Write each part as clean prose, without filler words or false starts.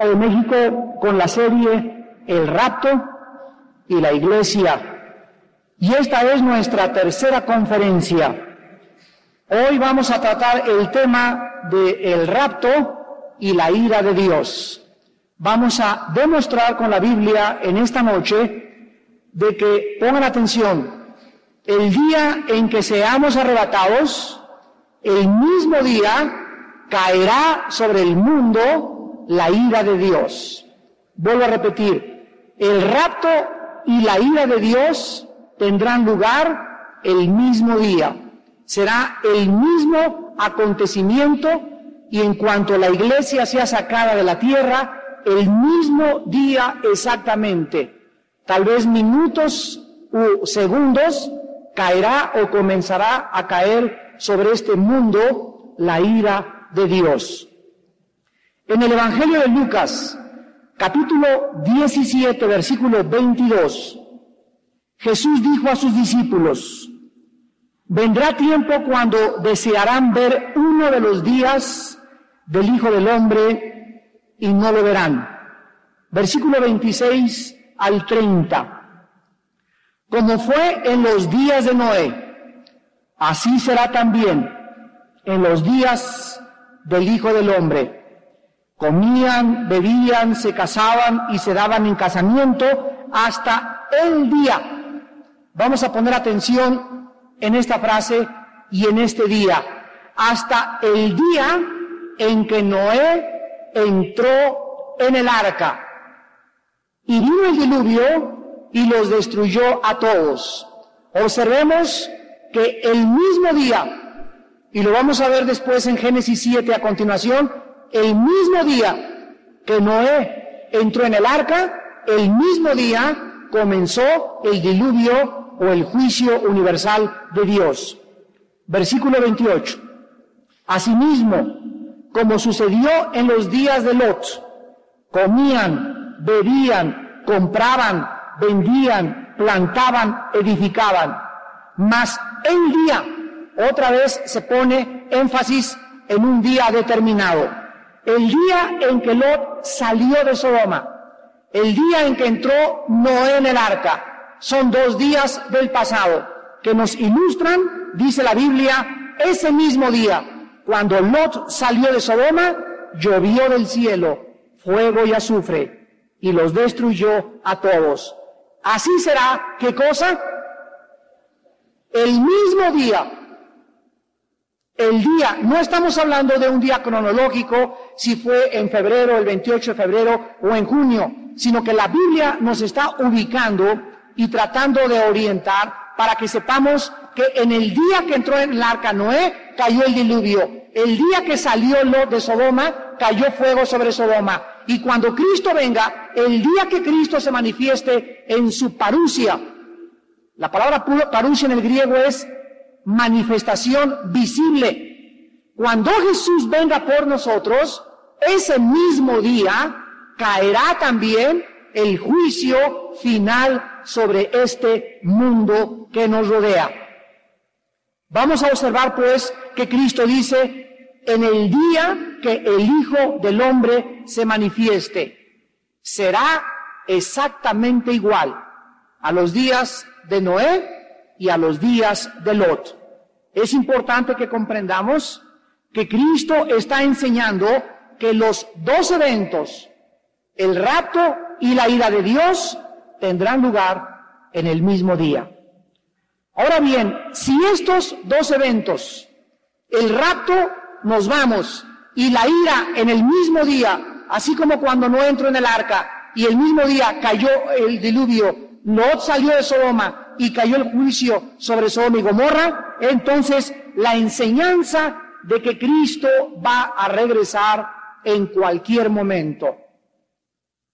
de México con la serie El rapto y la iglesia. Y esta es nuestra tercera conferencia. Hoy vamos a tratar el tema de el rapto y la ira de Dios. Vamos a demostrar con la Biblia en esta noche de que, pongan atención, el día en que seamos arrebatados, el mismo día caerá sobre el mundo la ira de Dios. Vuelvo a repetir, el rapto y la ira de Dios tendrán lugar el mismo día. Será el mismo acontecimiento y en cuanto la iglesia sea sacada de la tierra, el mismo día exactamente, tal vez minutos u segundos, caerá o comenzará a caer sobre este mundo la ira de Dios. En el Evangelio de Lucas, capítulo 17, versículo 22, Jesús dijo a sus discípulos: vendrá tiempo cuando desearán ver uno de los días del Hijo del Hombre y no lo verán. Versículo 26 al 30. Como fue en los días de Noé, así será también en los días del Hijo del Hombre. Comían, bebían, se casaban y se daban en casamiento hasta el día. Vamos a poner atención en esta frase y en este día. Hasta el día en que Noé entró en el arca. Y vino el diluvio y los destruyó a todos. Observemos que el mismo día, y lo vamos a ver después en Génesis 7 a continuación, el mismo día que Noé entró en el arca, el mismo día comenzó el diluvio o el juicio universal de Dios. Versículo 28. Asimismo, como sucedió en los días de Lot, comían, bebían, compraban, vendían, plantaban, edificaban. Mas el día, otra vez se pone énfasis en un día determinado. El día en que Lot salió de Sodoma, el día en que entró Noé en el arca, son 2 días del pasado que nos ilustran, dice la Biblia, ese mismo día, cuando Lot salió de Sodoma, llovió del cielo fuego y azufre y los destruyó a todos. Así será, ¿qué cosa? El mismo día. El día, no estamos hablando de un día cronológico, si fue en febrero, el 28 de febrero o en junio, sino que la Biblia nos está ubicando y tratando de orientar para que sepamos que en el día que entró en el arca Noé, cayó el diluvio. El día que salió Lot de Sodoma, cayó fuego sobre Sodoma. Y cuando Cristo venga, el día que Cristo se manifieste en su parusia, la palabra parusia en el griego es manifestación visible. Cuando Jesús venga por nosotros, ese mismo día caerá también el juicio final sobre este mundo que nos rodea. Vamos a observar pues que Cristo dice, en el día que el Hijo del Hombre se manifieste, será exactamente igual a los días de Noé y a los días de Lot. Es importante que comprendamos que Cristo está enseñando que los 2 eventos, el rapto y la ira de Dios, tendrán lugar en el mismo día. Ahora bien, si estos 2 eventos, el rapto, nos vamos, y la ira en el mismo día, así como cuando no entró en el arca, y el mismo día cayó el diluvio, Lot salió de Sodoma y cayó el juicio sobre Sodoma y Gomorra, entonces la enseñanza de que Cristo va a regresar en cualquier momento.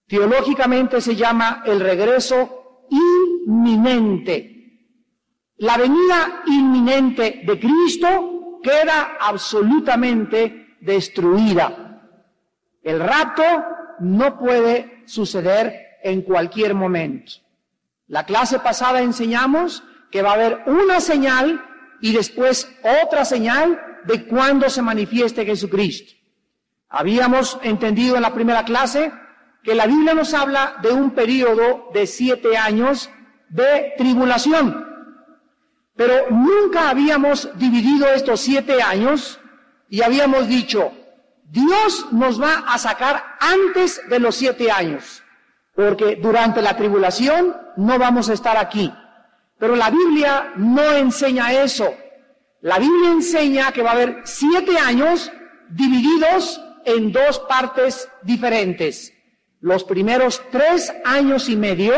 Teológicamente se llama el regreso inminente. La venida inminente de Cristo queda absolutamente destruida. El rapto no puede suceder en cualquier momento. La clase pasada enseñamos que va a haber una señal y después otra señal de cuando se manifieste Jesucristo. Habíamos entendido en la primera clase que la Biblia nos habla de un periodo de 7 años de tribulación. Pero nunca habíamos dividido estos 7 años y habíamos dicho, Dios nos va a sacar antes de los 7 años, porque durante la tribulación no vamos a estar aquí. Pero la Biblia no enseña eso. La Biblia enseña que va a haber 7 años divididos en 2 partes diferentes. Los primeros 3 años y medio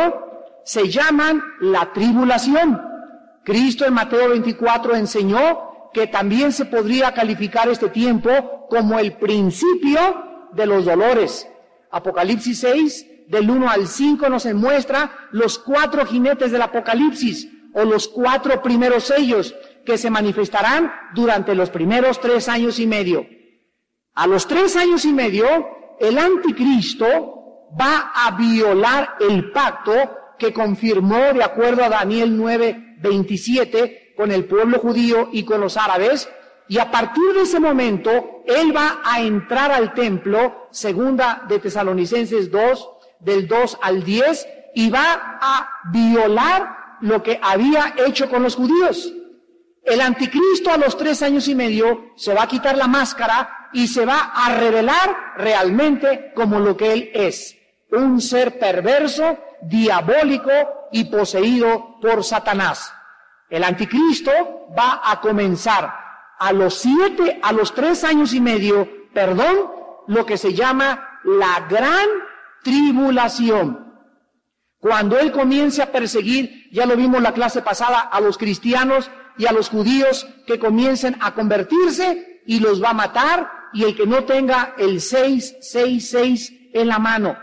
se llaman la tribulación. Cristo en Mateo 24 enseñó que también se podría calificar este tiempo como el principio de los dolores. Apocalipsis 6, del 1 al 5, nos muestra los 4 jinetes del Apocalipsis, o los 4 primeros sellos, que se manifestarán durante los primeros 3 años y medio. A los 3 años y medio, el anticristo va a violar el pacto que confirmó, de acuerdo a Daniel 9:27, con el pueblo judío y con los árabes, y a partir de ese momento, él va a entrar al templo, segunda de Tesalonicenses 2, del 2 al 10, y va a violar lo que había hecho con los judíos. El anticristo a los 3 años y medio se va a quitar la máscara y se va a revelar realmente como lo que él es, un ser perverso, diabólico y poseído por Satanás. El anticristo va a comenzar a los 3 años y medio, lo que se llama la gran tribulación. Cuando él comience a perseguir, ya lo vimos la clase pasada, a los cristianos y a los judíos que comiencen a convertirse, y los va a matar, y el que no tenga el 666 en la mano,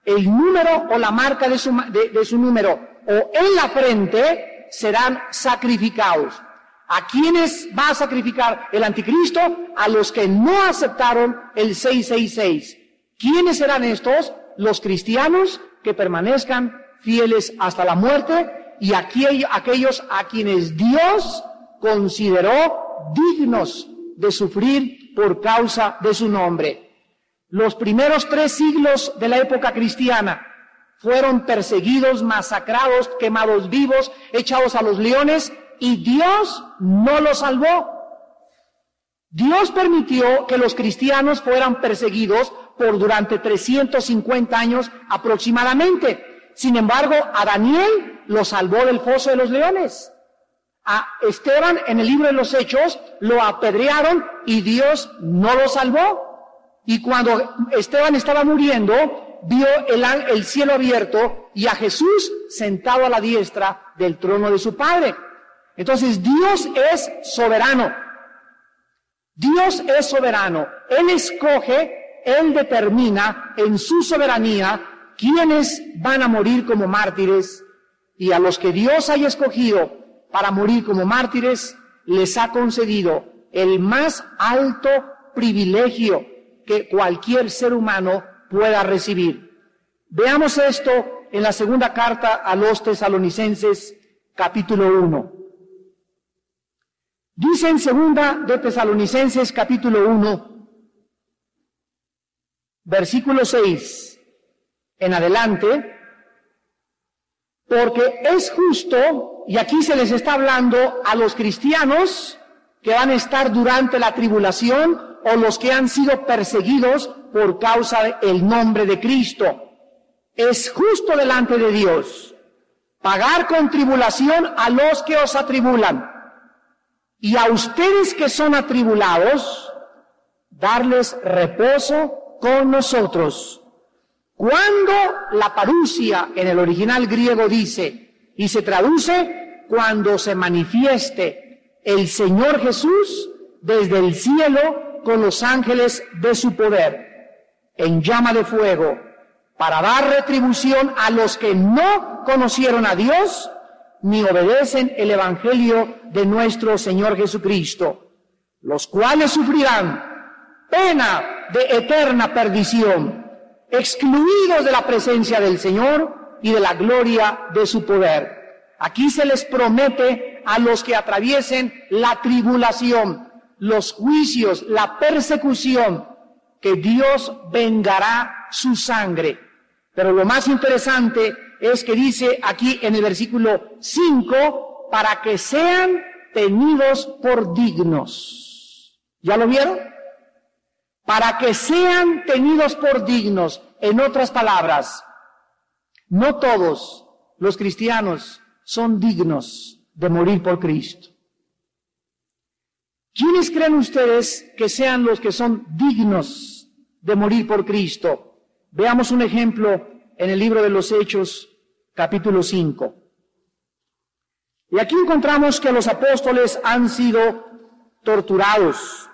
el número o la marca de su número, o en la frente, serán sacrificados. ¿A quiénes va a sacrificar el anticristo? A los que no aceptaron el 666. ¿Quiénes serán estos? Los cristianos que permanezcan fieles hasta la muerte, y aquellos a quienes Dios consideró dignos de sufrir por causa de su nombre. Los primeros 3 siglos de la época cristiana fueron perseguidos, masacrados, quemados vivos, echados a los leones, y Dios no los salvó. Dios permitió que los cristianos fueran perseguidos durante 350 años aproximadamente. Sin embargo, a Daniel lo salvó del foso de los leones. A Esteban, en el libro de los Hechos, lo apedrearon y Dios no lo salvó. Y cuando Esteban estaba muriendo, vio el cielo abierto y a Jesús sentado a la diestra del trono de su Padre. Entonces, Dios es soberano. Dios es soberano. Él escoge, Él determina en su soberanía quiénes van a morir como mártires, y a los que Dios haya escogido para morir como mártires, les ha concedido el más alto privilegio que cualquier ser humano pueda recibir. Veamos esto en la segunda carta a los Tesalonicenses, capítulo 1. Dice en segunda de Tesalonicenses, capítulo 1, versículo 6 en adelante, porque es justo, y aquí se les está hablando a los cristianos que van a estar durante la tribulación, o los que han sido perseguidos por causa del nombre de Cristo. Es justo delante de Dios pagar con tribulación a los que os atribulan, y a ustedes que son atribulados, darles reposo con nosotros. Cuando la parusia en el original griego dice, y se traduce, cuando se manifieste el Señor Jesús desde el cielo con los ángeles de su poder, en llama de fuego, para dar retribución a los que no conocieron a Dios, ni obedecen el evangelio de nuestro Señor Jesucristo, los cuales sufrirán pena de eterna perdición, excluidos de la presencia del Señor y de la gloria de su poder. Aquí se les promete a los que atraviesen la tribulación, los juicios, la persecución, que Dios vengará su sangre. Pero lo más interesante es que dice aquí en el versículo 5, para que sean tenidos por dignos. ¿Ya lo vieron? Para que sean tenidos por dignos. En otras palabras, no todos los cristianos son dignos de morir por Cristo. ¿Quiénes creen ustedes que sean los que son dignos de morir por Cristo? Veamos un ejemplo en el libro de los Hechos, capítulo 5. Y aquí encontramos que los apóstoles han sido torturados.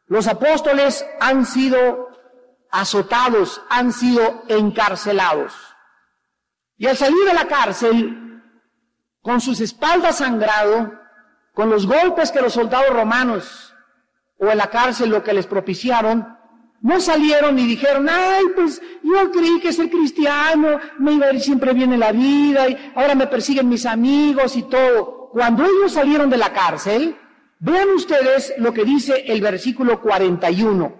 Los apóstoles han sido azotados, han sido encarcelados. Y al salir de la cárcel, con sus espaldas sangrado, con los golpes que los soldados romanos o en la cárcel lo que les propiciaron, no salieron y dijeron, ay, pues yo creí que ser cristiano me iba a ir siempre bien en la vida y ahora me persiguen mis amigos y todo. Cuando ellos salieron de la cárcel, vean ustedes lo que dice el versículo 41,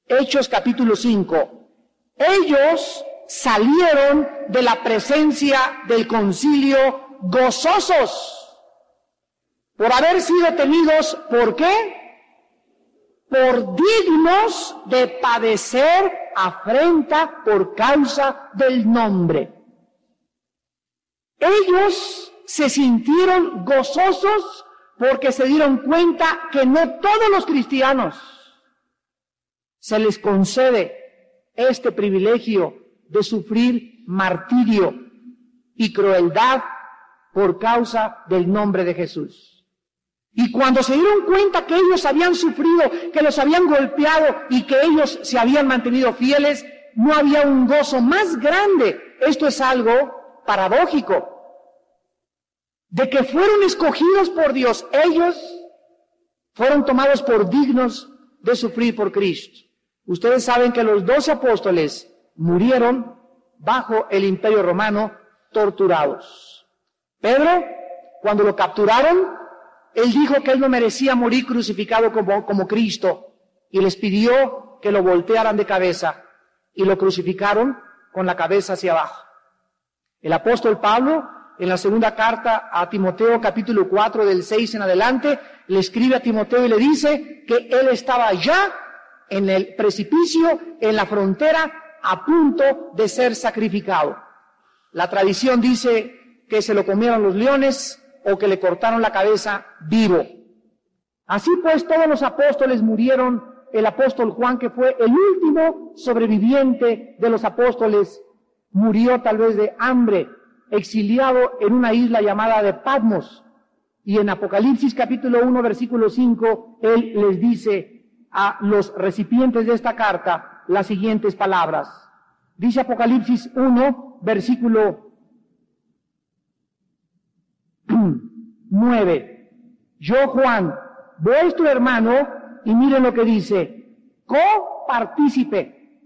Hechos capítulo 5. Ellos salieron de la presencia del concilio gozosos por haber sido tenidos, ¿por qué? Por dignos de padecer afrenta por causa del nombre. Ellos se sintieron gozosos porque se dieron cuenta que no todos los cristianos se les concede este privilegio de sufrir martirio y crueldad por causa del nombre de Jesús. Y cuando se dieron cuenta que ellos habían sufrido, que los habían golpeado y que ellos se habían mantenido fieles, no había un gozo más grande. Esto es algo paradójico, de que fueron escogidos por Dios. Ellos fueron tomados por dignos de sufrir por Cristo. Ustedes saben que los 12 apóstoles murieron bajo el Imperio Romano, torturados. Pedro, cuando lo capturaron, él dijo que él no merecía morir crucificado como Cristo y les pidió que lo voltearan de cabeza y lo crucificaron con la cabeza hacia abajo. El apóstol Pablo, en la segunda carta a Timoteo, capítulo 4, del 6 en adelante, le escribe a Timoteo y le dice que él estaba ya en el precipicio, en la frontera, a punto de ser sacrificado. La tradición dice que se lo comieron los leones o que le cortaron la cabeza vivo. Así pues, todos los apóstoles murieron. El apóstol Juan, que fue el último sobreviviente de los apóstoles, murió tal vez de hambre, exiliado en una isla llamada de Patmos. Y en Apocalipsis capítulo 1, versículo 5, él les dice a los recipientes de esta carta las siguientes palabras. Dice Apocalipsis 1, versículo 9. Yo, Juan, vuestro hermano, y miren lo que dice, copartícipe,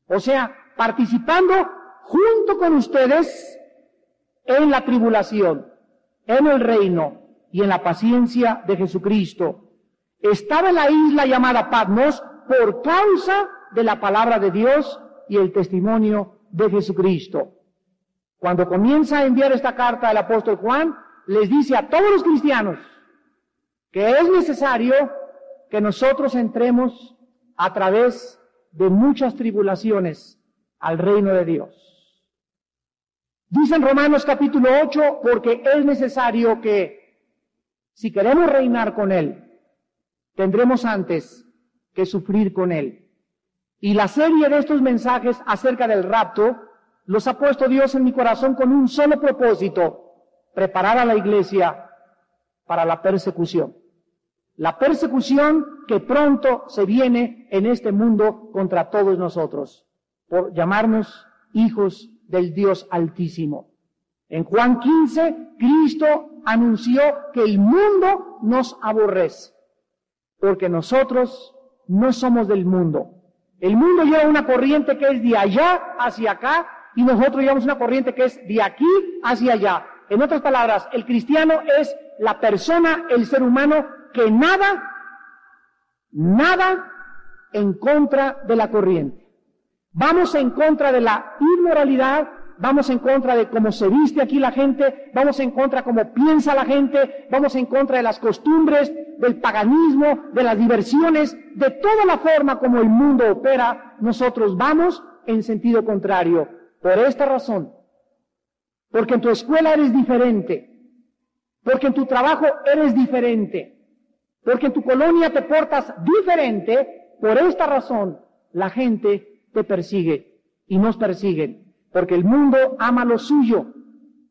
o sea, participando junto con ustedes en la tribulación, en el reino y en la paciencia de Jesucristo. Estaba en la isla llamada Patmos por causa de la palabra de Dios y el testimonio de Jesucristo. Cuando comienza a enviar esta carta al apóstol Juan, les dice a todos los cristianos que es necesario que nosotros entremos a través de muchas tribulaciones al reino de Dios. Dice en Romanos capítulo 8, porque es necesario que, si queremos reinar con Él, tendremos antes que sufrir con Él. Y la serie de estos mensajes acerca del rapto los ha puesto Dios en mi corazón con un solo propósito: preparar a la iglesia para la persecución. La persecución que pronto se viene en este mundo contra todos nosotros, por llamarnos hijos del Dios Altísimo. En Juan 15, Cristo anunció que el mundo nos aborrece, porque nosotros no somos del mundo. El mundo lleva una corriente que es de allá hacia acá, y nosotros llevamos una corriente que es de aquí hacia allá. En otras palabras, el cristiano es la persona, el ser humano, que nada en contra de la corriente. Vamos en contra de la inmoralidad, vamos en contra de cómo se viste aquí la gente, vamos en contra de cómo piensa la gente, vamos en contra de las costumbres, del paganismo, de las diversiones, de toda la forma como el mundo opera. Nosotros vamos en sentido contrario. Por esta razón, porque en tu escuela eres diferente, porque en tu trabajo eres diferente, porque en tu colonia te portas diferente, por esta razón la gente te persigue y nos persiguen, porque el mundo ama lo suyo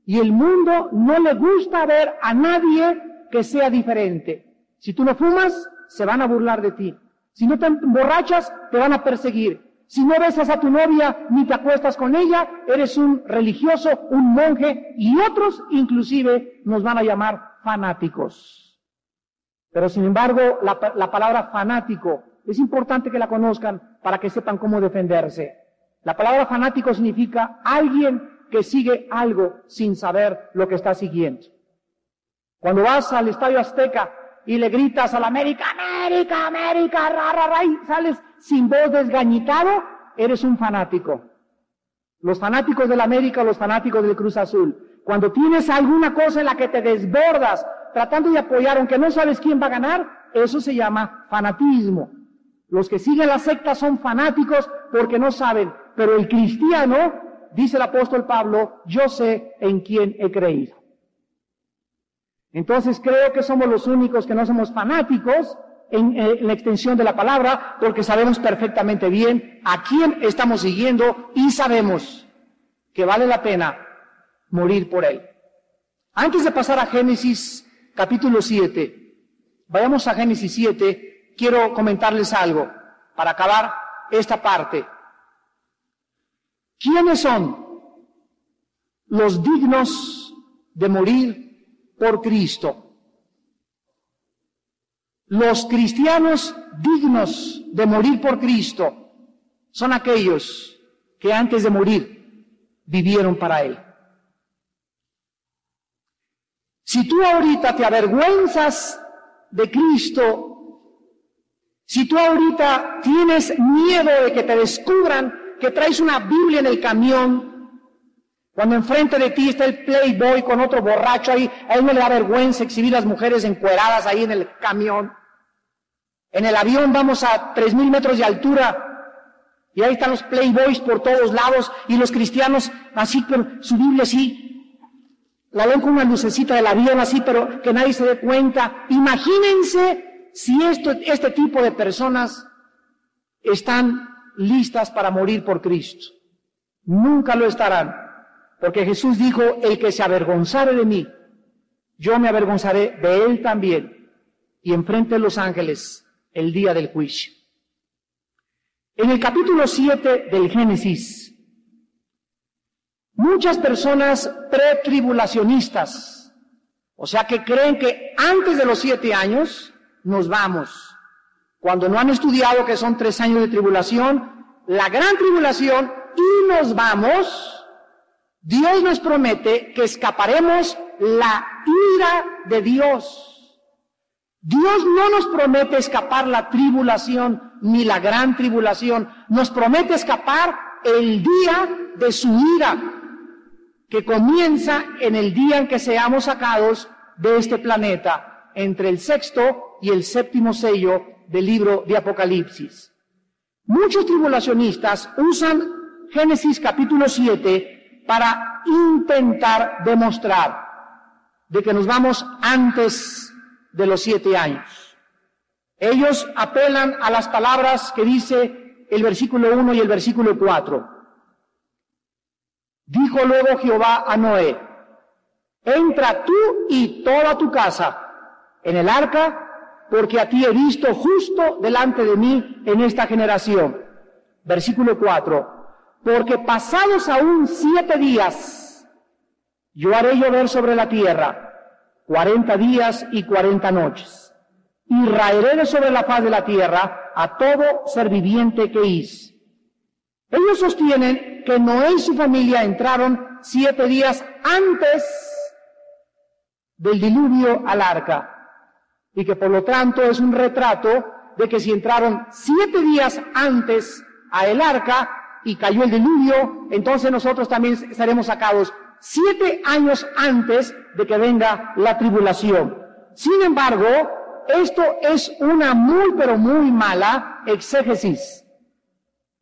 y el mundo no le gusta ver a nadie que sea diferente. Si tú no fumas, se van a burlar de ti. Si no te emborrachas, te van a perseguir. Si no besas a tu novia ni te acuestas con ella, eres un religioso, un monje, y otros inclusive nos van a llamar fanáticos. Pero sin embargo, la palabra fanático es importante que la conozcan para que sepan cómo defenderse. La palabra fanático significa alguien que sigue algo sin saber lo que está siguiendo. Cuando vas al Estadio Azteca y le gritas a la América, América, América, ra, ra, ra, y sales sin voz, desgañitado, eres un fanático. Los fanáticos del América, los fanáticos del Cruz Azul. Cuando tienes alguna cosa en la que te desbordas, tratando de apoyar, aunque no sabes quién va a ganar, eso se llama fanatismo. Los que siguen la secta son fanáticos porque no saben, pero el cristiano, dice el apóstol Pablo, yo sé en quién he creído. Entonces creo que somos los únicos que no somos fanáticos en la extensión de la palabra, porque sabemos perfectamente bien a quién estamos siguiendo y sabemos que vale la pena morir por él. Antes de pasar a Génesis capítulo 7, vayamos a Génesis 7, quiero comentarles algo para acabar esta parte. ¿Quiénes son los dignos de morir por Cristo? Los cristianos dignos de morir por Cristo son aquellos que antes de morir vivieron para Él. Si tú ahorita te avergüenzas de Cristo, si tú ahorita tienes miedo de que te descubran que traes una Biblia en el camión, cuando enfrente de ti está el playboy con otro borracho ahí, a él no le da vergüenza exhibir las mujeres encueradas ahí en el camión. En el avión vamos a 3,000 metros de altura y ahí están los playboys por todos lados y los cristianos así con su Biblia así, la ven con una lucecita del avión así, pero que nadie se dé cuenta. Imagínense si este tipo de personas están listas para morir por Cristo. Nunca lo estarán. Porque Jesús dijo, el que se avergonzare de mí, yo me avergonzaré de él también, y enfrente de los ángeles el día del juicio. En el capítulo 7 del Génesis, muchas personas pretribulacionistas, o sea que creen que antes de los 7 años nos vamos, cuando no han estudiado que son 3 años de tribulación, la gran tribulación, y nos vamos. Dios nos promete que escaparemos la ira de Dios. Dios no nos promete escapar la tribulación ni la gran tribulación. Nos promete escapar el día de su ira, que comienza en el día en que seamos sacados de este planeta, entre el 6º y el 7º sello del libro de Apocalipsis. Muchos tribulacionistas usan Génesis capítulo 7 para intentar demostrar de que nos vamos antes de los 7 años. Ellos apelan a las palabras que dice el versículo 1 y el versículo 4. Dijo luego Jehová a Noé, entra tú y toda tu casa en el arca, porque a ti he visto justo delante de mí en esta generación. Versículo 4. Porque pasados aún 7 días, yo haré llover sobre la tierra 40 días y 40 noches, y raeré de sobre la faz de la tierra a todo ser viviente que hice. Ellos sostienen que Noé y su familia entraron 7 días antes del diluvio al arca, y que por lo tanto es un retrato de que si entraron 7 días antes a el arca y cayó el diluvio, entonces nosotros también estaremos sacados 7 años antes de que venga la tribulación. Sin embargo, esto es una muy pero muy mala exégesis.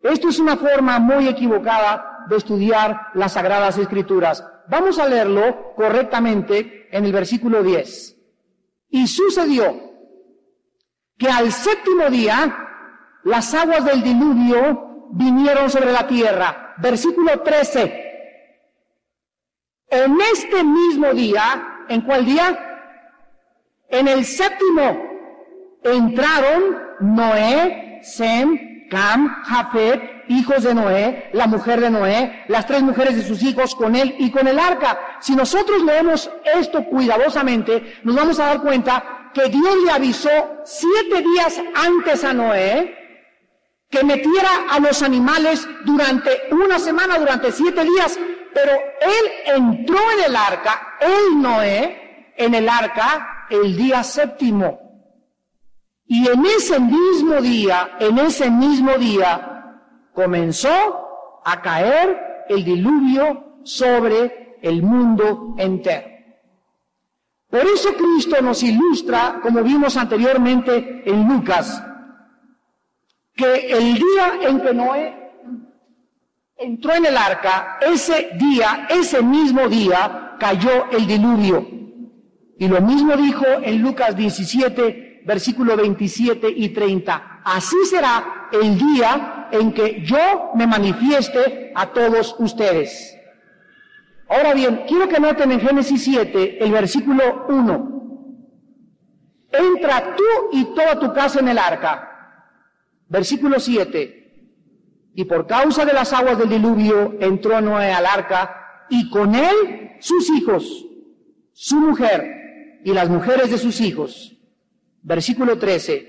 Esto es una forma muy equivocada de estudiar las Sagradas Escrituras. Vamos a leerlo correctamente en el versículo 10. Y sucedió que al 7º día las aguas del diluvio vinieron sobre la tierra. Versículo 13. En este mismo día, ¿en cuál día? En el 7º entraron Noé, Sem, Cam, Jafet, hijos de Noé, la mujer de Noé, las 3 mujeres de sus hijos con él y con el arca. Si nosotros leemos esto cuidadosamente, nos vamos a dar cuenta que Dios le avisó 7 días antes a Noé que metiera a los animales durante una semana, durante 7 días, pero él entró en el arca, Noé, en el arca el día 7º. Y en ese mismo día, comenzó a caer el diluvio sobre el mundo entero. Por eso Cristo nos ilustra, como vimos anteriormente en Lucas, que el día en que Noé entró en el arca, ese mismo día, cayó el diluvio. Y lo mismo dijo en Lucas 17, versículo 27 y 30. Así será el día en que yo me manifieste a todos ustedes. Ahora bien, quiero que noten en Génesis 7, el versículo 1. Entra tú y toda tu casa en el arca. Versículo 7. Y por causa de las aguas del diluvio entró Noé al arca, y con él sus hijos, su mujer y las mujeres de sus hijos. Versículo 13.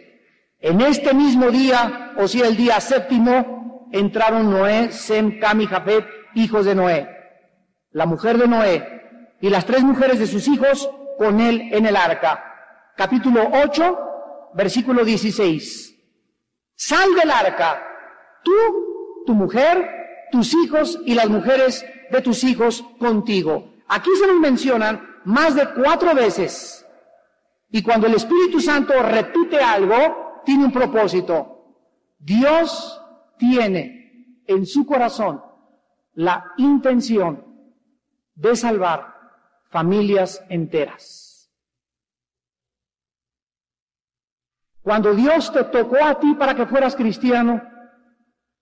En este mismo día, o sea el día 7º, entraron Noé, Sem, Cam y Jafet, hijos de Noé, la mujer de Noé y las 3 mujeres de sus hijos con él en el arca. Capítulo 8, versículo 16. Sal del arca, tú, tu mujer, tus hijos y las mujeres de tus hijos contigo. Aquí se nos mencionan más de 4 veces. Y cuando el Espíritu Santo repite algo, tiene un propósito. Dios tiene en su corazón la intención de salvar familias enteras. Cuando Dios te tocó a ti para que fueras cristiano,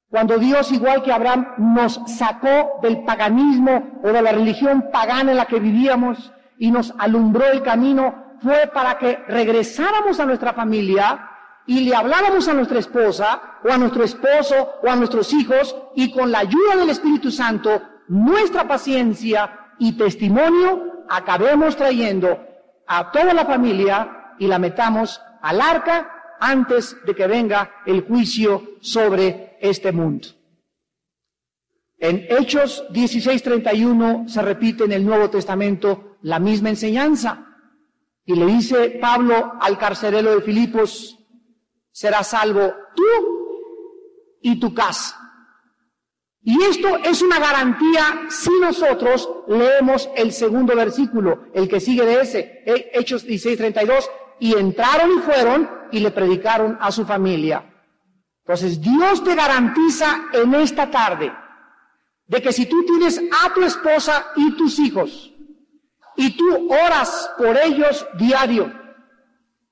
cuando Dios, igual que Abraham, nos sacó del paganismo o de la religión pagana en la que vivíamos y nos alumbró el camino, fue para que regresáramos a nuestra familia y le habláramos a nuestra esposa o a nuestro esposo o a nuestros hijos, y con la ayuda del Espíritu Santo, nuestra paciencia y testimonio, acabemos trayendo a toda la familia y la metamos al arca antes de que venga el juicio sobre este mundo. En Hechos 16:31 se repite en el Nuevo Testamento la misma enseñanza. Y le dice Pablo al carcelero de Filipos: serás salvo tú y tu casa. Y esto es una garantía si nosotros leemos el segundo versículo, el que sigue de ese, Hechos 16:32, y entraron y fueron y le predicaron a su familia. Entonces Dios te garantiza en esta tarde de que si tú tienes a tu esposa y tus hijos, y tú oras por ellos diario,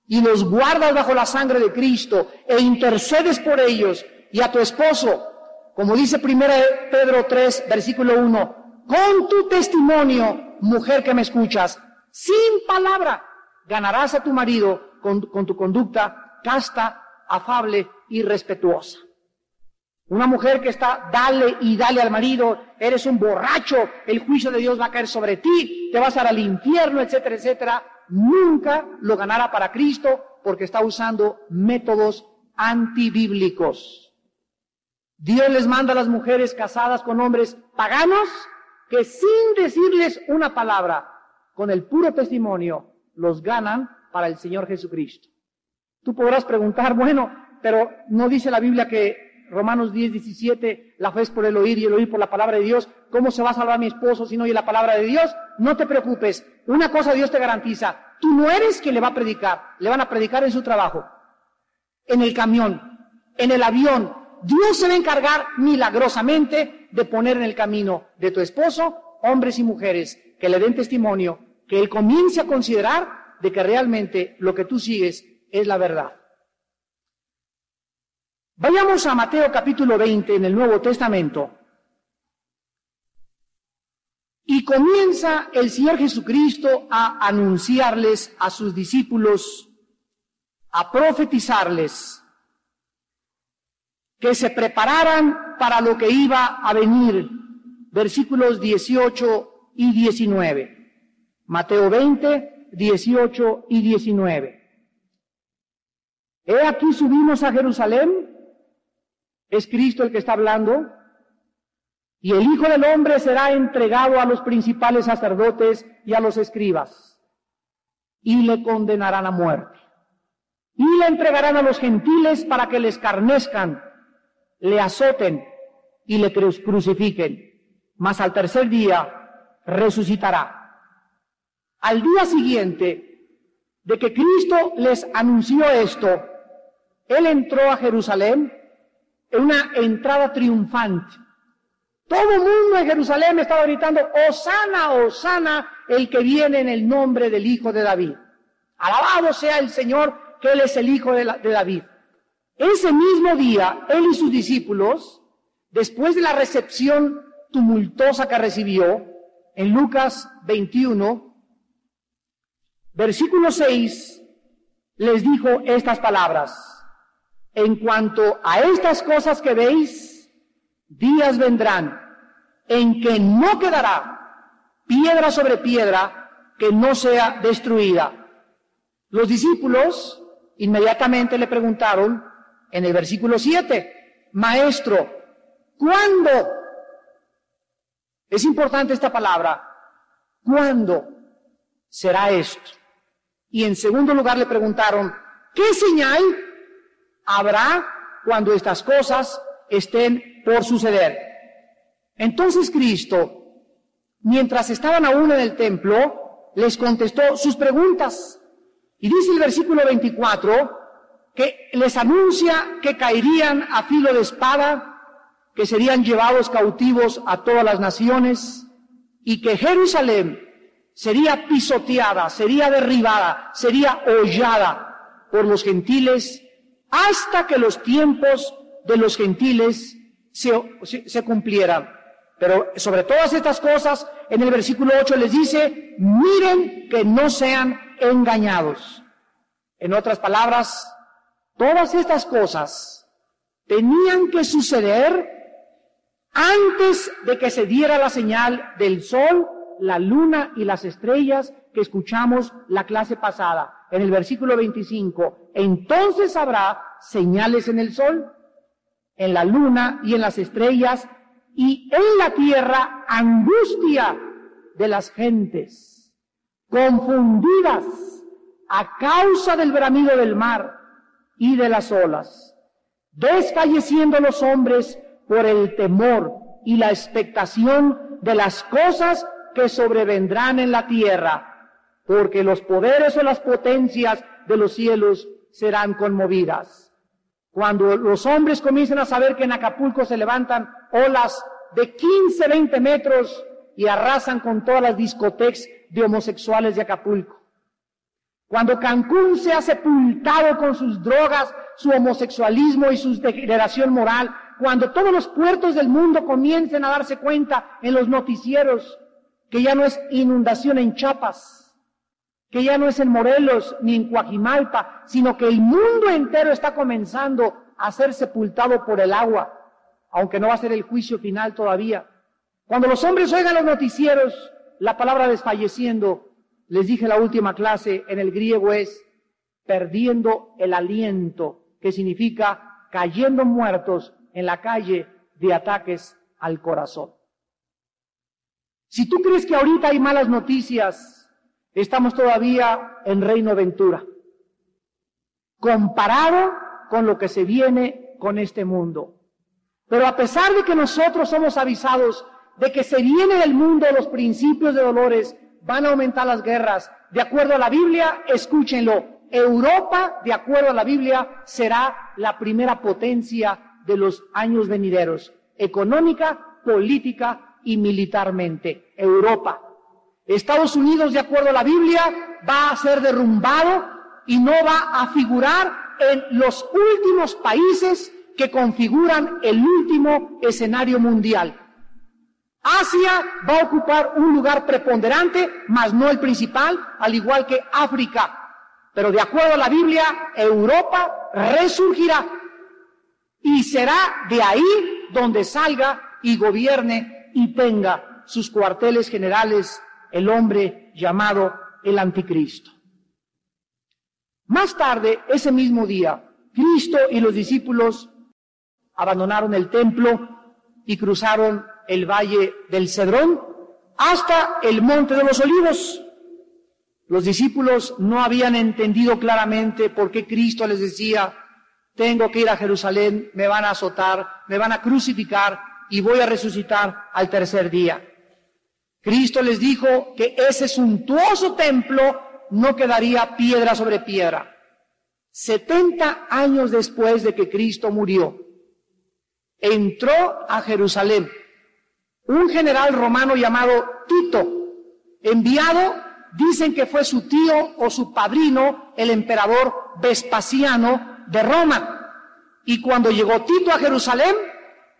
y los guardas bajo la sangre de Cristo, e intercedes por ellos, y a tu esposo, como dice 1 Pedro 3, versículo 1, con tu testimonio, mujer que me escuchas, sin palabra, ganarás a tu marido con tu conducta casta, afable y respetuosa. Una mujer que está dale y dale al marido, eres un borracho, el juicio de Dios va a caer sobre ti, te vas a ir al infierno, etcétera, etcétera, nunca lo ganará para Cristo, porque está usando métodos antibíblicos. Dios les manda a las mujeres casadas con hombres paganos que sin decirles una palabra, con el puro testimonio, los ganan para el Señor Jesucristo. Tú podrás preguntar, bueno, pero ¿no dice la Biblia que Romanos 10:17, la fe es por el oír y el oír por la palabra de Dios? ¿Cómo se va a salvar mi esposo si no oye la palabra de Dios? No te preocupes, una cosa Dios te garantiza, tú no eres quien le va a predicar, le van a predicar en su trabajo, en el camión, en el avión. Dios se va a encargar milagrosamente de poner en el camino de tu esposo hombres y mujeres que le den testimonio, que él comience a considerar de que realmente lo que tú sigues es la verdad. Vayamos a Mateo capítulo 20 en el Nuevo Testamento. Y comienza el Señor Jesucristo a anunciarles a sus discípulos, a profetizarles, que se prepararan para lo que iba a venir. Versículos 18 y 19. Mateo 20, 18 y 19. He aquí subimos a Jerusalén, es Cristo el que está hablando, y el Hijo del Hombre será entregado a los principales sacerdotes y a los escribas, y le condenarán a muerte, y le entregarán a los gentiles para que le escarnezcan, le azoten y le crucifiquen, mas al tercer día resucitará. Al día siguiente de que Cristo les anunció esto, Él entró a Jerusalén en una entrada triunfante. Todo el mundo en Jerusalén estaba gritando, Hosana, Hosana, el que viene en el nombre del Hijo de David. Alabado sea el Señor, que Él es el Hijo de David. Ese mismo día, Él y sus discípulos, después de la recepción tumultuosa que recibió, en Lucas 21, versículo 6, les dijo estas palabras: en cuanto a estas cosas que veis, días vendrán en que no quedará piedra sobre piedra que no sea destruida. Los discípulos inmediatamente le preguntaron en el versículo 7, Maestro, ¿cuándo? Es importante esta palabra, ¿cuándo será esto? Y en segundo lugar le preguntaron, ¿qué señal habrá cuando estas cosas estén por suceder? Entonces Cristo, mientras estaban aún en el templo, les contestó sus preguntas. Y dice el versículo 24, que les anuncia que caerían a filo de espada, que serían llevados cautivos a todas las naciones, y que Jerusalén sería pisoteada, sería derribada, sería hollada por los gentiles, hasta que los tiempos de los gentiles se cumplieran. Pero sobre todas estas cosas, en el versículo 8 les dice, miren que no sean engañados. En otras palabras, todas estas cosas tenían que suceder antes de que se diera la señal del sol, la luna y las estrellas que escuchamos la clase pasada. En el versículo 25, entonces habrá señales en el sol, en la luna y en las estrellas, y en la tierra angustia de las gentes, confundidas a causa del bramido del mar y de las olas, desfalleciendo los hombres por el temor y la expectación de las cosas que sobrevendrán en la tierra, porque los poderes o las potencias de los cielos serán conmovidas. Cuando los hombres comiencen a saber que en Acapulco se levantan olas de 15, 20 metros y arrasan con todas las discotecas de homosexuales de Acapulco. Cuando Cancún sea sepultado con sus drogas, su homosexualismo y su degeneración moral, cuando todos los puertos del mundo comiencen a darse cuenta en los noticieros que ya no es inundación en Chiapas, que ya no es en Morelos ni en Coajimalpa, sino que el mundo entero está comenzando a ser sepultado por el agua, aunque no va a ser el juicio final todavía. Cuando los hombres oigan los noticieros, la palabra desfalleciendo, les dije en la última clase, en el griego es perdiendo el aliento, que significa cayendo muertos en la calle de ataques al corazón. Si tú crees que ahorita hay malas noticias, estamos todavía en Reino Ventura. comparado con lo que se viene con este mundo. Pero a pesar de que nosotros somos avisados de que se viene del mundo los principios de dolores, van a aumentar las guerras, de acuerdo a la Biblia, escúchenlo, Europa, de acuerdo a la Biblia, será la primera potencia de los años venideros, económica, política y militarmente. Europa. Estados Unidos, de acuerdo a la Biblia, va a ser derrumbado y no va a figurar en los últimos países que configuran el último escenario mundial. Asia va a ocupar un lugar preponderante, mas no el principal, al igual que África. Pero de acuerdo a la Biblia, Europa resurgirá y será de ahí donde salga y gobierne y tenga sus cuarteles generales el hombre llamado el Anticristo. Más tarde, ese mismo día, Cristo y los discípulos abandonaron el templo y cruzaron el valle del Cedrón hasta el monte de los Olivos. Los discípulos no habían entendido claramente por qué Cristo les decía: tengo que ir a Jerusalén, me van a azotar, me van a crucificar y voy a resucitar al tercer día. Cristo les dijo que ese suntuoso templo no quedaría piedra sobre piedra. 70 años después de que Cristo murió, entró a Jerusalén un general romano llamado Tito, enviado, dicen que fue su tío o su padrino, el emperador Vespasiano de Roma. Y cuando llegó Tito a Jerusalén,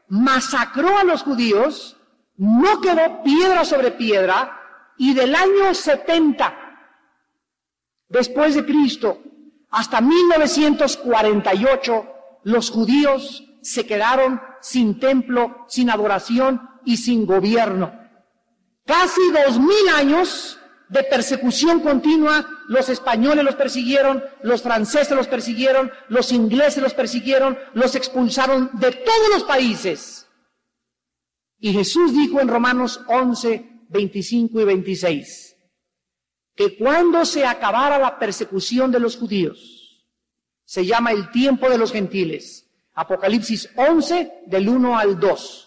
masacró a los judíos, no quedó piedra sobre piedra, y del año 70 después de Cristo hasta 1948, los judíos se quedaron sin templo, sin adoración y sin gobierno. Casi 2000 años de persecución continua. Los españoles los persiguieron, los franceses los persiguieron, los ingleses los persiguieron, los expulsaron de todos los países. Y Jesús dijo en Romanos 11, 25 y 26, que cuando se acabara la persecución de los judíos, se llama el tiempo de los gentiles. Apocalipsis 11, del 1 al 2.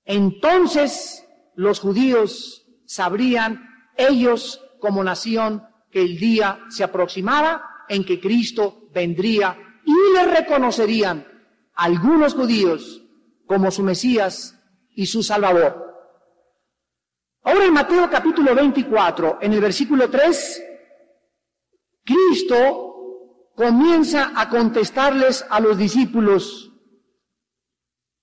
Entonces los judíos sabrían, ellos como nación, que el día se aproximaba en que Cristo vendría y le reconocerían algunos judíos como su Mesías y su Salvador. Ahora en Mateo capítulo 24, en el versículo 3, Cristo comienza a contestarles a los discípulos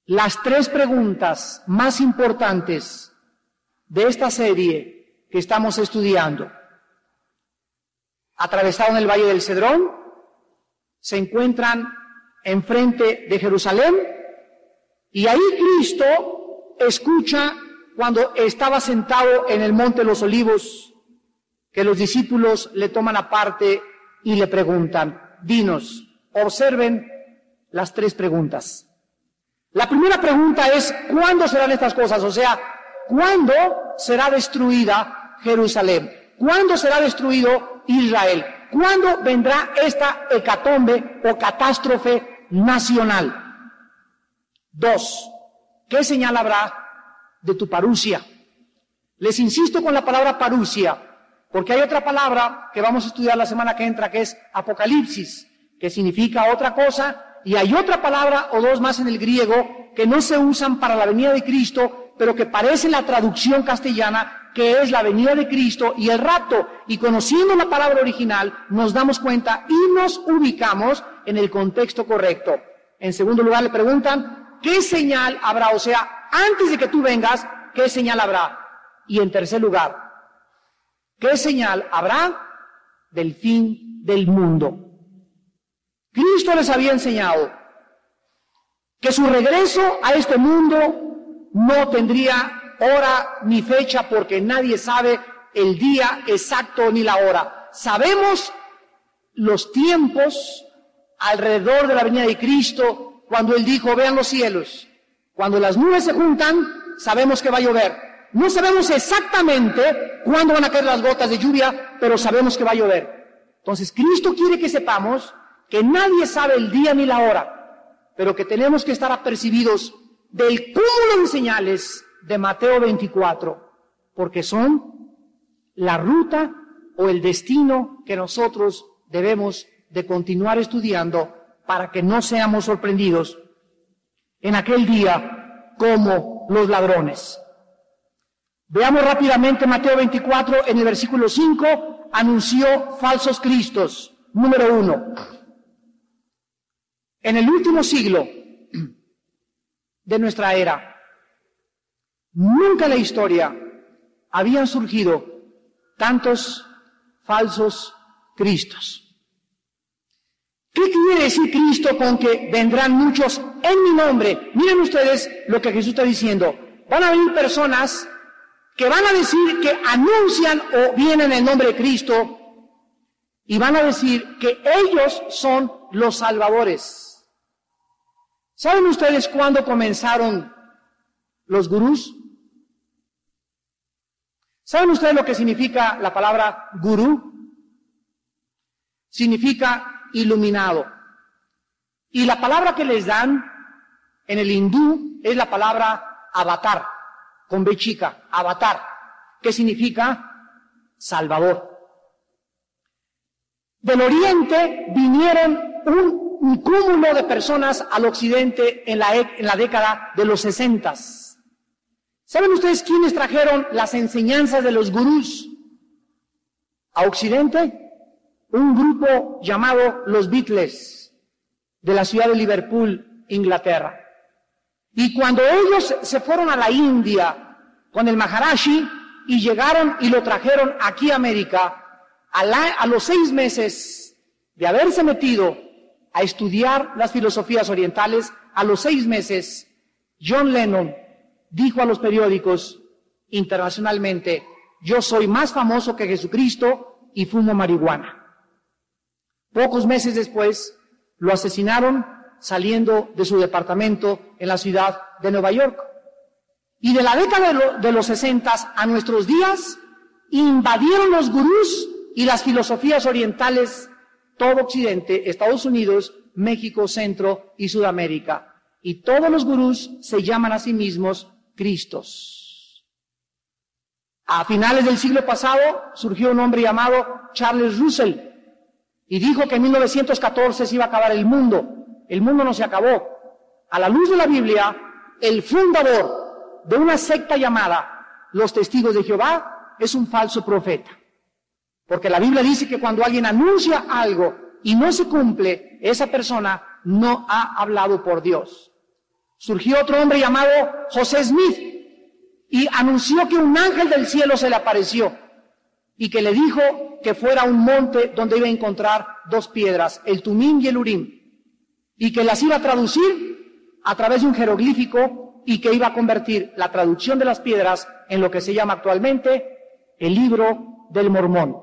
las 3 preguntas más importantes de esta serie que estamos estudiando. Atravesaron el valle del Cedrón, se encuentran enfrente de Jerusalén, y ahí Cristo escucha, cuando estaba sentado en el monte de los Olivos, que los discípulos le toman aparte y le preguntan: dinos, observen las 3 preguntas. La primera pregunta es: ¿cuándo serán estas cosas? O sea, ¿cuándo será destruida Jerusalén? ¿Cuándo será destruido Israel? ¿Cuándo vendrá esta hecatombe o catástrofe nacional? 2. ¿Qué señal habrá de tu parusia? Les insisto con la palabra parusia, porque hay otra palabra que vamos a estudiar la semana que entra, que es apocalipsis, que significa otra cosa, y hay otra palabra o 2 más en el griego que no se usan para la venida de Cristo, pero que parecen la traducción castellana, que es la venida de Cristo y el rapto. Y conociendo la palabra original, nos damos cuenta y nos ubicamos en el contexto correcto. En segundo lugar, le preguntan: ¿qué señal habrá? O sea, antes de que tú vengas, ¿qué señal habrá? Y en tercer lugar, ¿qué señal habrá del fin del mundo? Cristo les había enseñado que su regreso a este mundo no tendría hora ni fecha, porque nadie sabe el día exacto ni la hora. Sabemos los tiempos alrededor de la venida de Cristo, cuando Él dijo: vean los cielos. Cuando las nubes se juntan, sabemos que va a llover. No sabemos exactamente cuándo van a caer las gotas de lluvia, pero sabemos que va a llover. Entonces, Cristo quiere que sepamos que nadie sabe el día ni la hora, pero que tenemos que estar apercibidos del cúmulo de señales de Mateo 24, porque son la ruta o el destino que nosotros debemos de continuar estudiando para que no seamos sorprendidos en aquel día como los ladrones. Veamos rápidamente Mateo 24, en el versículo 5, anunció falsos cristos. Número 1. En el último siglo de nuestra era, nunca en la historia habían surgido tantos falsos cristos. ¿Qué quiere decir Cristo con que vendrán muchos en mi nombre? Miren ustedes lo que Jesús está diciendo. Van a venir personas que van a decir que anuncian o vienen en el nombre de Cristo y van a decir que ellos son los salvadores. ¿Saben ustedes cuándo comenzaron los gurús? ¿Saben ustedes lo que significa la palabra gurú? Significa iluminado. Y la palabra que les dan en el hindú es la palabra avatar, con B chica, avatar, que significa salvador. Del oriente vinieron un cúmulo de personas al occidente en la década de los 60. ¿Saben ustedes quiénes trajeron las enseñanzas de los gurús a occidente? Un grupo llamado los Beatles, de la ciudad de Liverpool, Inglaterra. Y cuando ellos se fueron a la India con el Maharaji y llegaron y lo trajeron aquí a América, a los 6 meses de haberse metido a estudiar las filosofías orientales, a los 6 meses, John Lennon dijo a los periódicos internacionalmente: yo soy más famoso que Jesucristo y fumo marihuana. Pocos meses después, lo asesinaron saliendo de su departamento en la ciudad de Nueva York. Y de la década de los 60 a nuestros días, invadieron los gurús y las filosofías orientales todo Occidente, Estados Unidos, México, Centro y Sudamérica. Y todos los gurús se llaman a sí mismos Cristos. A finales del siglo pasado surgió un hombre llamado Charles Russell, y dijo que en 1914 se iba a acabar el mundo. El mundo no se acabó. A la luz de la Biblia, el fundador de una secta llamada los Testigos de Jehová es un falso profeta. Porque la Biblia dice que cuando alguien anuncia algo y no se cumple, esa persona no ha hablado por Dios. Surgió otro hombre llamado José Smith y anunció que un ángel del cielo se le apareció y que le dijo que fuera a un monte donde iba a encontrar 2 piedras, el Tumim y el Urim, y que las iba a traducir a través de un jeroglífico y que iba a convertir la traducción de las piedras en lo que se llama actualmente el libro del Mormón.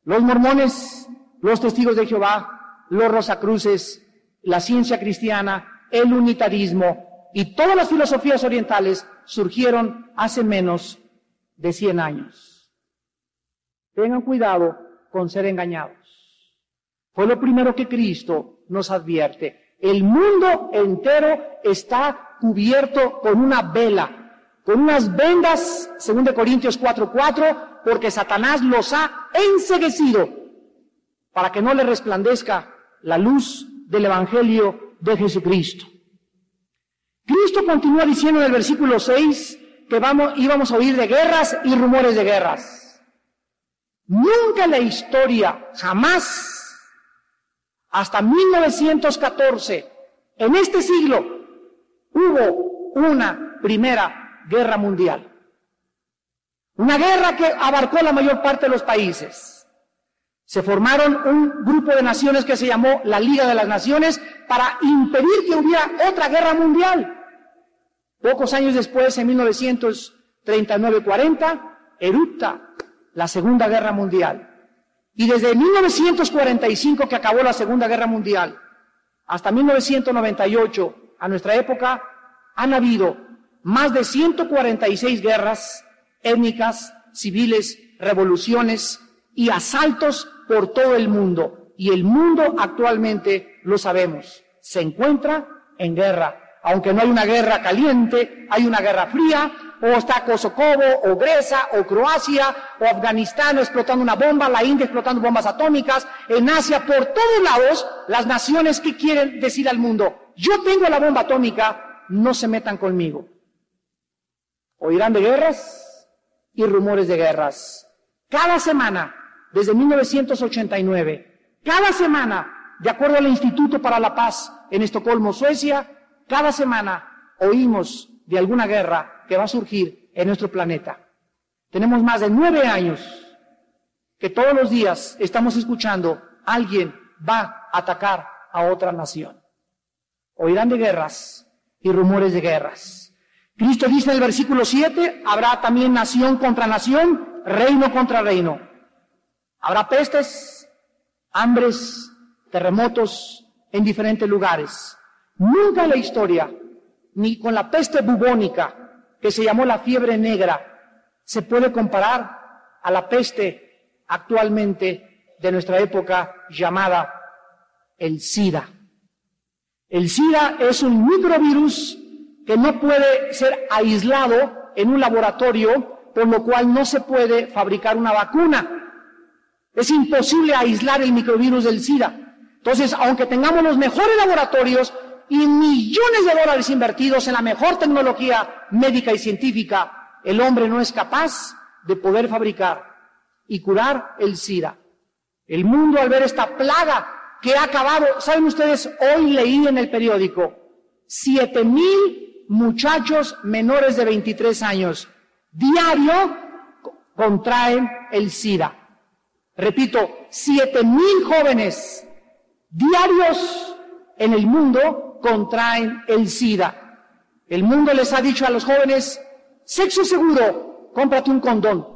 Los mormones, los Testigos de Jehová, los Rosacruces, la ciencia cristiana, el unitarismo y todas las filosofías orientales surgieron hace menos de 100 años. Tengan cuidado con ser engañados. Fue lo primero que Cristo nos advierte. El mundo entero está cubierto con una vela, con unas vendas, 2 Corintios 4:4, porque Satanás los ha enceguecido para que no le resplandezca la luz del Evangelio de Jesucristo. Cristo continúa diciendo en el versículo 6 que íbamos a oír de guerras y rumores de guerras. Nunca en la historia, jamás, hasta 1914, en este siglo, hubo una primera guerra mundial. Una guerra que abarcó la mayor parte de los países. Se formaron un grupo de naciones que se llamó la Liga de las Naciones para impedir que hubiera otra guerra mundial. Pocos años después, en 1939-40, erupta la Segunda Guerra Mundial. Y desde 1945, que acabó la Segunda Guerra Mundial, hasta 1998, a nuestra época, han habido más de 146 guerras étnicas, civiles, revoluciones y asaltos por todo el mundo. y el mundo actualmente, lo sabemos, se encuentra en guerra. Aunque no hay una guerra caliente, hay una guerra fría, o está Kosovo, o Grecia, o Croacia, o Afganistán explotando una bomba, la India explotando bombas atómicas, en Asia, por todos lados, las naciones que quieren decir al mundo, yo tengo la bomba atómica, no se metan conmigo. Oirán de guerras y rumores de guerras. Cada semana, desde 1989, cada semana, de acuerdo al Instituto para la Paz en Estocolmo, Suecia, cada semana oímos de alguna guerra que va a surgir en nuestro planeta. Tenemos más de 9 años que todos los días estamos escuchando, alguien va a atacar a otra nación. Oirán de guerras y rumores de guerras. Cristo dice en el versículo 7, habrá también nación contra nación, reino contra reino. Habrá pestes, hambres, terremotos en diferentes lugares. Nunca en la historia, ni con la peste bubónica, que se llamó la fiebre negra, se puede comparar a la peste actualmente de nuestra época llamada el SIDA. El SIDA es un microvirus que no puede ser aislado en un laboratorio, por lo cual no se puede fabricar una vacuna. Es imposible aislar el microvirus del SIDA. Entonces, aunque tengamos los mejores laboratorios y millones de dólares invertidos en la mejor tecnología médica y científica, el hombre no es capaz de poder fabricar y curar el SIDA. El mundo, al ver esta plaga que ha acabado, ¿saben ustedes? Hoy leí en el periódico, 7,000 muchachos menores de 23 años diario contraen el SIDA. Repito, 7,000 jóvenes diarios en el mundo contraen el SIDA. El mundo les ha dicho a los jóvenes, sexo seguro, cómprate un condón.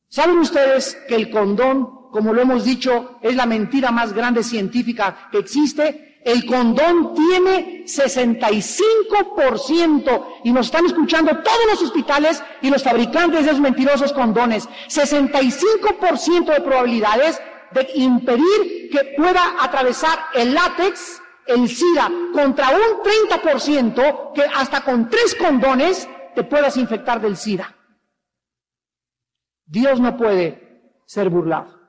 ¿Saben ustedes que el condón, como lo hemos dicho, es la mentira más grande científica que existe? El condón tiene 65%, y nos están escuchando todos los hospitales y los fabricantes de esos mentirosos condones, 65% de probabilidades de impedir que pueda atravesar el látex, el SIDA, contra un 30% que hasta con 3 condones te puedas infectar del SIDA. Dios no puede ser burlado.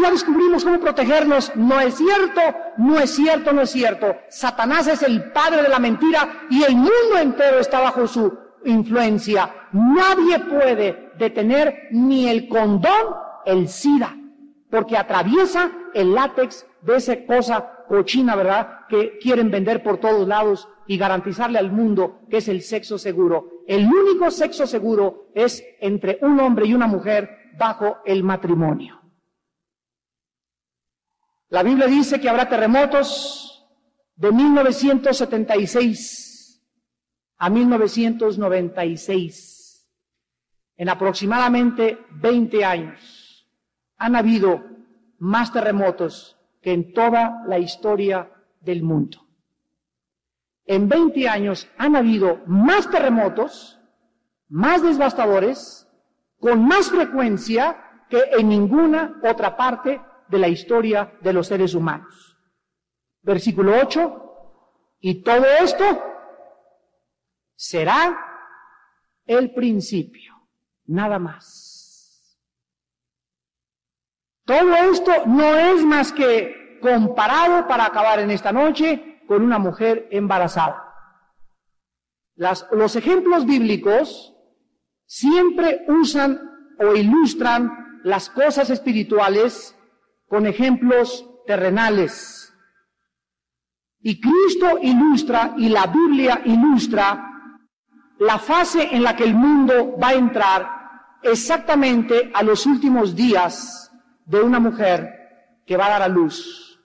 Ya descubrimos cómo protegernos. No es cierto, no es cierto, no es cierto. Satanás es el padre de la mentira y el mundo entero está bajo su influencia. Nadie puede detener ni el condón, el SIDA, porque atraviesa el látex de esa cosa cochina, ¿verdad?, que quieren vender por todos lados y garantizarle al mundo que es el sexo seguro. El único sexo seguro es entre un hombre y una mujer bajo el matrimonio. La Biblia dice que habrá terremotos de 1976 a 1996. En aproximadamente 20 años han habido más terremotos que en toda la historia del mundo. En 20 años han habido más terremotos, más devastadores, con más frecuencia que en ninguna otra parte de la historia de los seres humanos. Versículo 8, y todo esto será el principio, nada más. Todo esto no es más que comparado, para acabar en esta noche, con una mujer embarazada. Los ejemplos bíblicos siempre usan o ilustran las cosas espirituales con ejemplos terrenales. Y Cristo ilustra, y la Biblia ilustra, la fase en la que el mundo va a entrar exactamente a los últimos días de una mujer que va a dar a luz.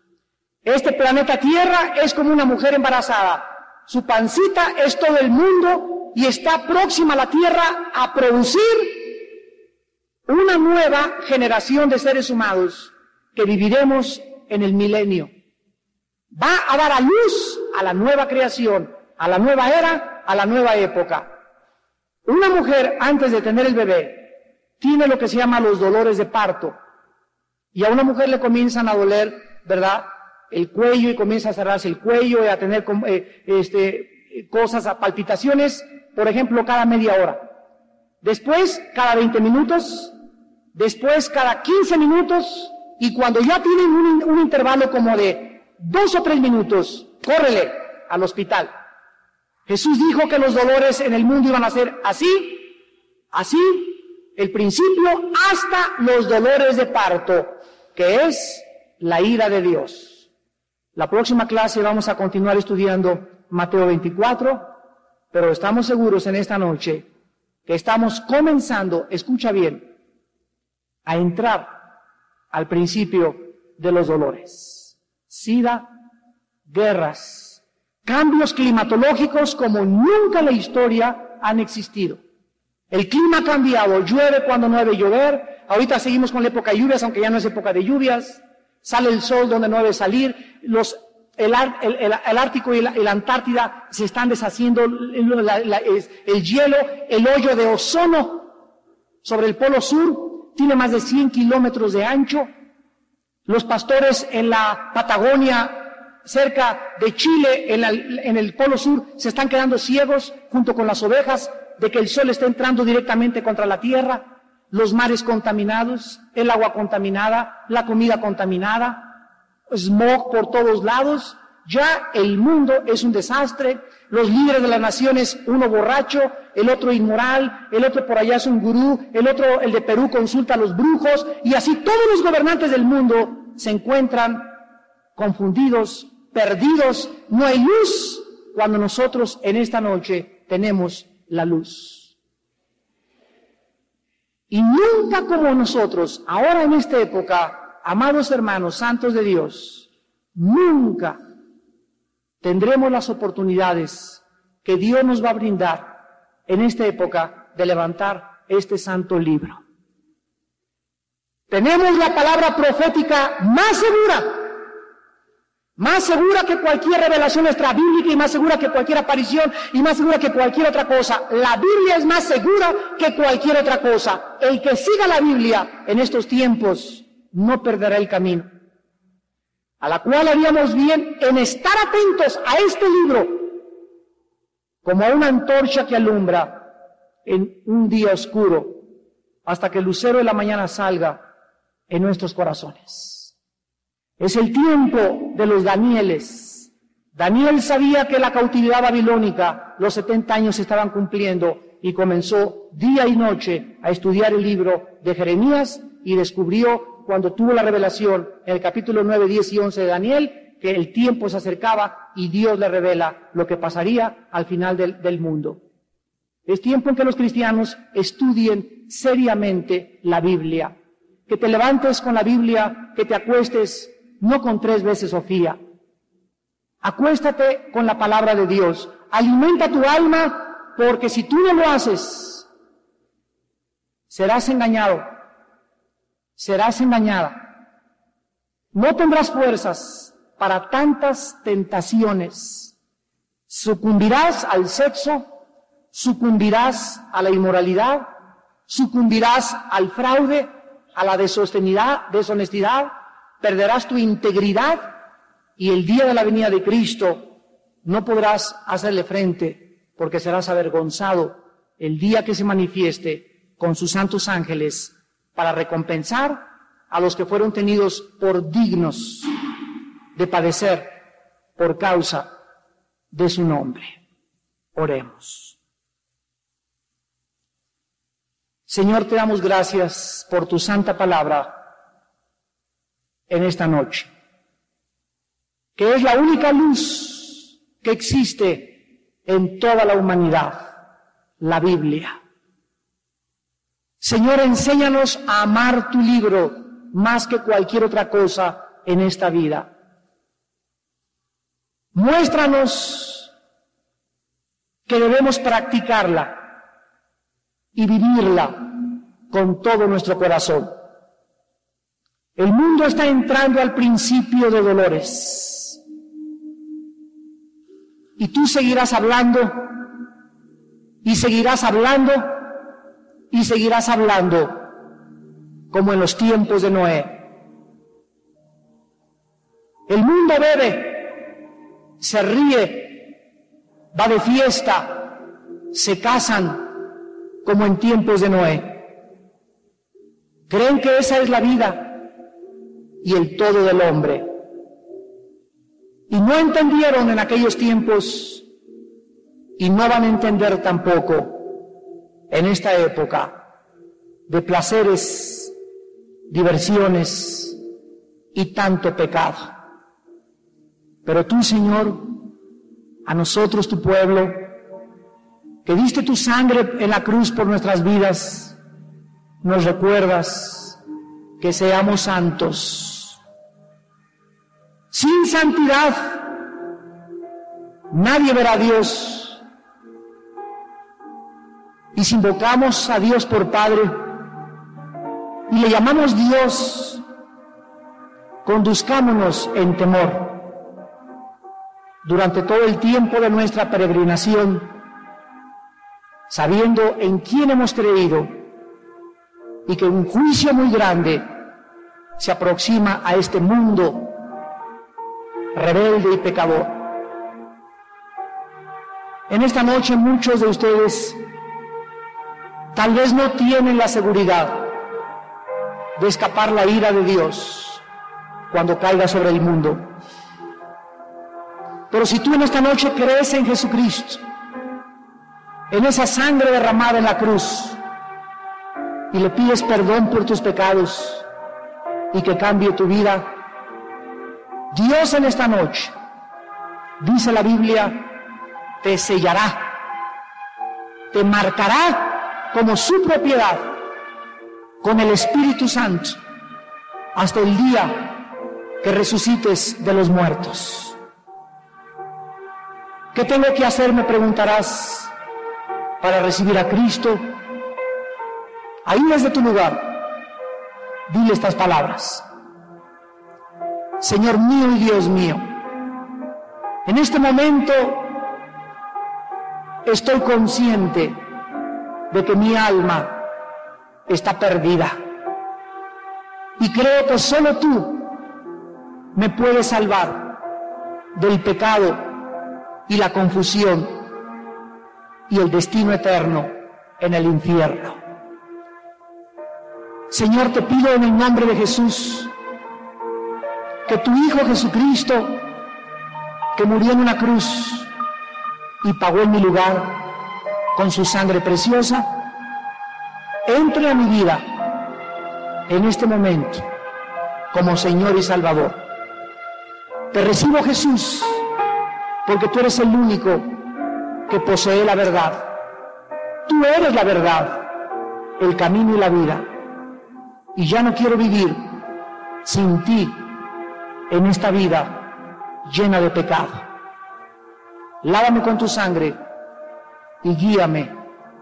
Este planeta Tierra es como una mujer embarazada. Su pancita es todo el mundo y está próxima a la Tierra a producir una nueva generación de seres humanos que viviremos en el milenio. Va a dar a luz a la nueva creación, a la nueva era, a la nueva época. Una mujer, antes de tener el bebé, tiene lo que se llama los dolores de parto. Y a una mujer le comienzan a doler, ¿verdad?, el cuello, y comienza a cerrarse el cuello y a tener cosas, a palpitaciones, por ejemplo, cada media hora. Después, cada 20 minutos, después cada 15 minutos, y cuando ya tienen un intervalo como de 2 o 3 minutos, córrele al hospital. Jesús dijo que los dolores en el mundo iban a ser así, el principio, hasta los dolores de parto, que es la ira de Dios. La próxima clase vamos a continuar estudiando Mateo 24, pero estamos seguros en esta noche que estamos comenzando, escucha bien, a entrar al principio de los dolores. SIDA, guerras, cambios climatológicos como nunca en la historia han existido. El clima ha cambiado, llueve cuando no debe llover, ahorita seguimos con la época de lluvias, aunque ya no es época de lluvias, sale el sol donde no debe salir, el Ártico y la Antártida se están deshaciendo, el hielo, el hoyo de ozono sobre el Polo Sur tiene más de 100 kilómetros de ancho, los pastores en la Patagonia, cerca de Chile, en el Polo Sur, se están quedando ciegos junto con las ovejas de que el sol está entrando directamente contra la tierra, los mares contaminados, el agua contaminada, la comida contaminada, smog por todos lados. Ya el mundo es un desastre, los líderes de las naciones, uno borracho, el otro inmoral, el otro por allá es un gurú, el otro, el de Perú, consulta a los brujos, y así todos los gobernantes del mundo se encuentran confundidos, perdidos, no hay luz, cuando nosotros en esta noche tenemos la luz. Y nunca como nosotros, ahora en esta época, amados hermanos, santos de Dios, nunca tendremos las oportunidades que Dios nos va a brindar en esta época de levantar este santo libro. Tenemos la palabra profética más segura que cualquier revelación extrabíblica, y más segura que cualquier aparición, y más segura que cualquier otra cosa. La Biblia es más segura que cualquier otra cosa. El que siga la Biblia en estos tiempos no perderá el camino. A la cual haríamos bien en estar atentos a este libro, como a una antorcha que alumbra en un día oscuro, hasta que el lucero de la mañana salga en nuestros corazones. Es el tiempo de los Danieles. Daniel sabía que la cautividad babilónica, los 70 años se estaban cumpliendo, y comenzó día y noche a estudiar el libro de Jeremías, y descubrió, cuando tuvo la revelación en el capítulo 9, 10 y 11 de Daniel, que el tiempo se acercaba y Dios le revela lo que pasaría al final del mundo. Es tiempo en que los cristianos estudien seriamente la Biblia. Que te levantes con la Biblia, que te acuestes no con 3 veces Sofía. Acuéstate con la palabra de Dios. Alimenta tu alma, porque si tú no lo haces, serás engañado, serás engañada. No tendrás fuerzas para tantas tentaciones. Sucumbirás al sexo, sucumbirás a la inmoralidad, sucumbirás al fraude, a la deshonestidad, perderás tu integridad, y el día de la venida de Cristo no podrás hacerle frente, porque serás avergonzado el día que se manifieste con sus santos ángeles para recompensar a los que fueron tenidos por dignos de padecer por causa de su nombre. Oremos. Señor, te damos gracias por tu santa palabra en esta noche, que es la única luz que existe en toda la humanidad, la Biblia. Señor, enséñanos a amar tu libro más que cualquier otra cosa en esta vida. Muéstranos que debemos practicarla y vivirla con todo nuestro corazón. El mundo está entrando al principio de dolores, y tú seguirás hablando, y seguirás hablando, y seguirás hablando, como en los tiempos de Noé. El mundo bebe, se ríe, va de fiesta, se casan como en tiempos de Noé. Creen que esa es la vida y el todo del hombre. Y no entendieron en aquellos tiempos y no van a entender tampoco en esta época de placeres, diversiones y tanto pecado. Pero tú, Señor, a nosotros, tu pueblo, que diste tu sangre en la cruz por nuestras vidas, nos recuerdas que seamos santos. Sin santidad, nadie verá a Dios. Y si invocamos a Dios por Padre y le llamamos Dios, conduzcámonos en temor. Durante todo el tiempo de nuestra peregrinación, sabiendo en quién hemos creído y que un juicio muy grande se aproxima a este mundo rebelde y pecador. En esta noche muchos de ustedes tal vez no tienen la seguridad de escapar la ira de Dios cuando caiga sobre el mundo. Pero si tú en esta noche crees en Jesucristo, en esa sangre derramada en la cruz, y le pides perdón por tus pecados y que cambie tu vida, Dios en esta noche, dice la Biblia, te sellará, te marcará como su propiedad con el Espíritu Santo hasta el día que resucites de los muertos. ¿Qué tengo que hacer?, me preguntarás, para recibir a Cristo. Ahí desde tu lugar, dile estas palabras: Señor mío y Dios mío, en este momento estoy consciente de que mi alma está perdida y creo que solo tú me puedes salvar del pecado y la confusión y el destino eterno en el infierno. Señor, te pido en el nombre de Jesús que tu Hijo Jesucristo, que murió en una cruz y pagó en mi lugar con su sangre preciosa, entre a mi vida en este momento como Señor y Salvador. Te recibo, Jesús, porque tú eres el único que posee la verdad. Tú eres la verdad, el camino y la vida. Y ya no quiero vivir sin ti en esta vida llena de pecado. Lávame con tu sangre y guíame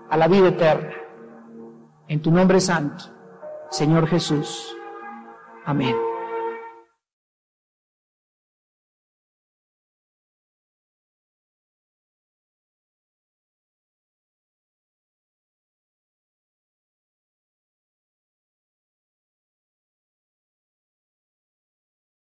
a la vida eterna. En tu nombre santo, Señor Jesús. Amén.